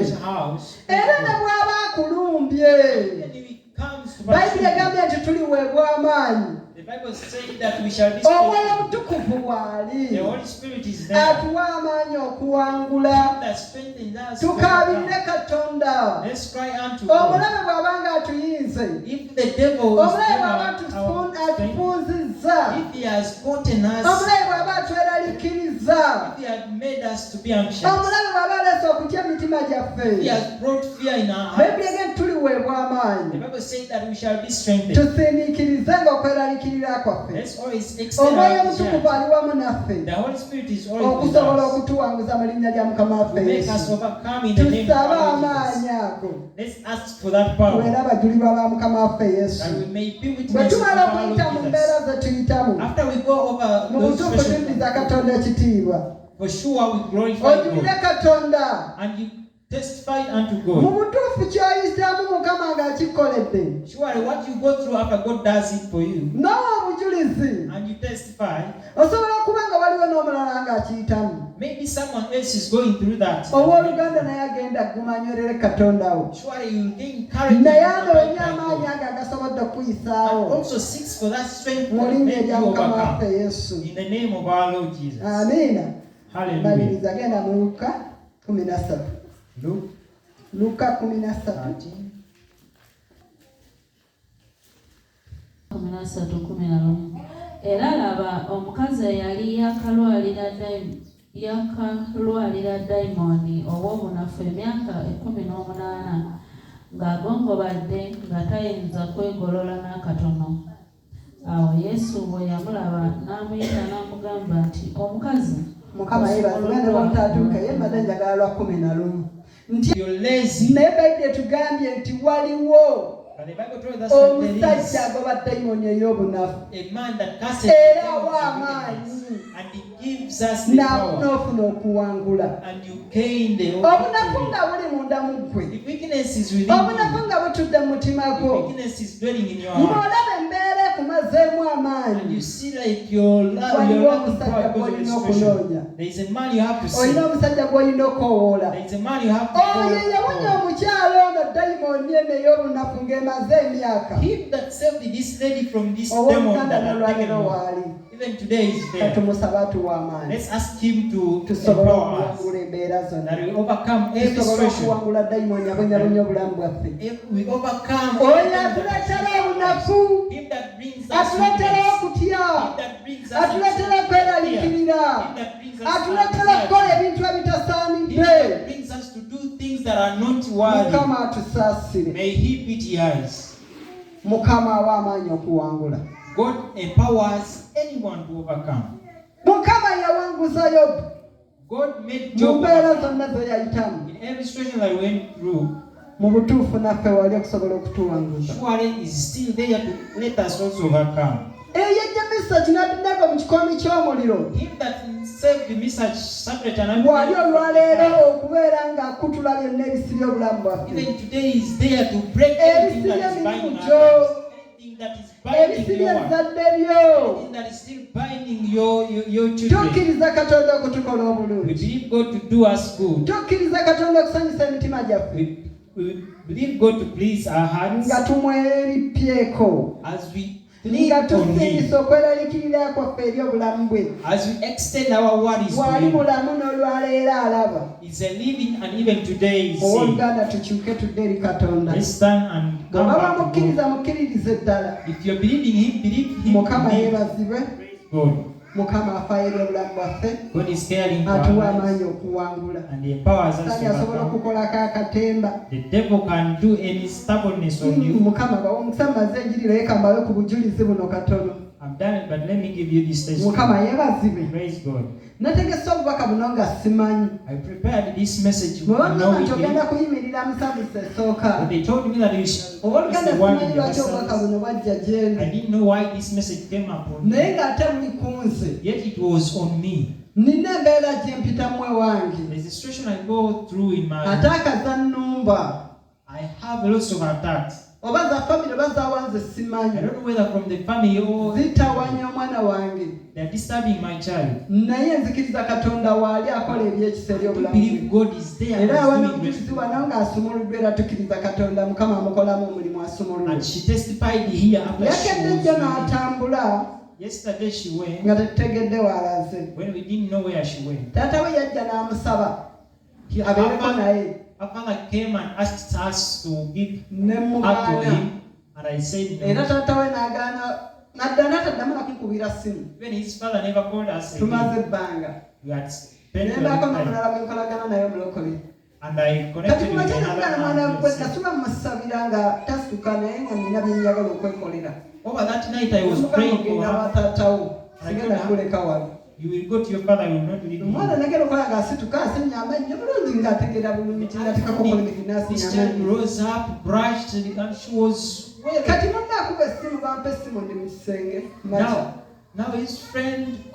establish a house. Era ne bw'aba akulumbye. Bayibuli egambye nti tuliweebwa amaanyi. The Bible says that we shall be Omwoyo Omutukuvu bw'ali. The Holy Spirit is there. Atuwa amaanyi okuwangula. That strengthens us. Tukaabirire Katonda. Let's cry unto God. Omulabe bw'abanga atuyinze. If the devil is omulabe bw'aba atufunzizza. if he has gotten us, omulabe bw'aba atweraliikiriza. if he has made us to be anxious, omulabe bw'aba aleese okutya emitima gyaffe. he has brought fear in our hearts. Bayibuli egambye tuliweebwa amaanyi. The Bible says that we shall be strengthened. Tusiiniikirizenga okweraliikirira kwaffe. Let's always extend Omwoyo our Omutukuvu desire. ali wamu naffe. The Holy Spirit is always with okusobola us okutuwanguza mu linnya lya Mukama to waffe make Yesu. us overcome in the name of Tusabe our Lord amaanyi Jesus. ago. Let's ask for that power, Tubeere abajulirwa ba Mukama waffe Yesu. that we may be Bwe witnesses of tumala our okuyita mu Lord mbeera Jesus. ze tuyitamu, After we go over mu those butuufu situations, tuyimiriza Katonda ekitiibwa. for sure we glorify Ojulire God, Katonda. and you testified unto Mu God. butuufu ky'oyitamu Mukama ng'akikoledde. Surely what you go through after God does it for you, N'owa obujulizi. and you testify, Osobola okuba nga waliwo n'omulala ng'akiyitamu. maybe someone else is going through that. Owooluganda naye agenda gumanywerere Katonda wo. Surely you will gain courage Naye and anoonya fight by amaanyi God. ago agasobodde And okuyisaawo. also seeks for that strength Mu that linnya makes erya you Mukama waffe overcome. Yesu. In the name of our Lord Jesus. Amiina. Hallelujah. Maliriza genda mu Luka 13. Luke Luka 13. 13:11. Era laba omukazi eyali yakalwalira dayimooni ow'obunafu emyaka 18 ng'agongobadde nga tayinza kwegolola n'akatono. Awo Yesu bwe yamulaba n'amuyita n'amugamba nti, omukazi, Mukama yeebazibwe ne bamutatuuka ye mbadde njagala lwa 11. Nti you're lazy. naye Bayibuli etugambye nti waliwo But the Bible told us that there is omusajja agoba dayimooni ey'obunafu. a man that casts Era out wa demons amaanyi. and he gives us the power, N'ofuna okuwangula. and you gain the Obunafu victory. nga buli munda mu ggwe. The weakness is within Obunafu you. nga butudde mu mutima The gwo. weakness is dwelling in your heart. Ng'olaba embeera ekumazeemu And amaanyi. you see like you're Waliwo lacking omusajja power because of the gw'olina situation. okunoonya. There is a man you have to see. Olina omusajja gw'olina okowoola. There is a man you have to Oyo yawonya call. omukyala ono dayimooni eno ey'obunafu ng'emaze emyaka. Him that saved this lady from this demon Owooluganda that had taken n'olwaliro her. waali. Even today is there. Katumusaba atuwa amaanyi. Let's ask him to Tusobole empower us, okuwangula embeera zonna. that we overcome every Tusobole situation. okuwangula dayimooni abonyabonya obulamu bwaffe. If we overcome Oyo everything that atuleetera is in our obunafu. lives, him that brings us Atuleetera weakness, okutya. him that brings us Atuleetera fear, okweraliikirira. him that brings us Atuleetera anxiety, okukola ebintu him ebitasaanidde. that brings us to do things that are not worthy. Mukama atusaasire. May he pity us. Mukama awa amaanyi okuwangula. God empowers anyone to overcome. Mukama yawanguza Yobu God made mu Job mbeera overcome. zonna ze yayitamu. In every situation that we went through, Mu butuufu naffe wali okusobola okutuwanguza. surely is still there to let us also overcome. Eyo yajja Misa kinadinako mu kikomi ky'omuliro. Him that saved the message separate and Bw'ali olwaleero okubeera ng'akutula byonna ebisibya obulamu bwaffe. even today is there to break everything that is binding our lives. Anything that is binding Ebisibya your wife. ezzadde lyo. Anything that is still binding your children. Tukkiriza Katonda okutukola We obulungi. believe God to do us good. Tukkiriza Katonda okusanyusa emitima gyaffe. We believe God to please our hearts Nga tumweripyeko. as we Nga believe on Him. tusingisa okweraliikirira kwaffe eri obulamu bwe. As we extend our worries to Bw'ali Him. mulamu n'olwaleero alaba. He's a living and even today is seeing. Owooluganda tukyuke tudde eri Katonda. Let's stand and come Bw'oba back to bamukkiriza God. mukkiririze ddala. If you're believing Him, believe Him. Mukama Believe. yeebazibwe. Praise God. Mukama afaayo eri obulamu bwaffe. God is caring for Atuwa our lives amaanyi okuwangula. and He empowers us Sani to asobola overcome. okukolako akatemba. The devil can do any stubbornness on you. Mukama bawa omukisa maze enjiri leka mbawe ku bujulizi buno katono. I've done it, but let me give you this Mukama testimony. yeebazibwe. Praise God. Nategese obubaka buno nga simanyi. I prepared this message Bwe bagamba nti knowingly, ogenda kuyimirira mu saavisi esooka. but they told me that it was Owooluganda the one in simanyi the lwaki obubaka service. buno bwajja gye ndi. I didn't know why this message came upon Naye me, ng'ate muli ku nze. yet it was on me. Nina embeera gye mpitamu ewange. There's a situation I go through in my Ate akazannumba. I have lots of attacks. oba za family bazawanze I simanyi don't know whether from the family or zitawanya omwana wange they are disturbing my child. naye nzikiriza Katonda waali akola ebyekisa eri I obulamu believe God is there and era is awana doing omujulizi great. wano ng'asumuluddwa era tukkiriza Katonda Mukama amukolamu omulimu asumuluddwa And she testified here after she yakedde jjo was n'atambula yesterday she went nga tetutegedde w'alaze when we didn't know where she went. taata we yajja n'amusaba abeereko naye Her father came and asked us to give ne up to mugaana him, and I said era no. taata we n'agaana nadda n'ataddamu nakukubira simu Even his father never called us tumaze again. ebbanga We had spent a nembaako long time. n'omulala bwe nkolagana naye omulokole And I kati connected with kumajja another n'omwana mwana man. gwe nasula mumusabira nga tasituka naye nga nina bye njagala okwekolera Over that night I was praying for ogenda her. bataatawo sigenda kuleka wano You will go to your father, you will not leave him. omwana nagenda okola ng'asituka asenya amannyo bulungi ng'ategeera bulungi ngatekako kolimiginasi This child rose up, brushed, and she was well. kati munna akuba essimu bampa essimu ndi mu kisenge Now his friend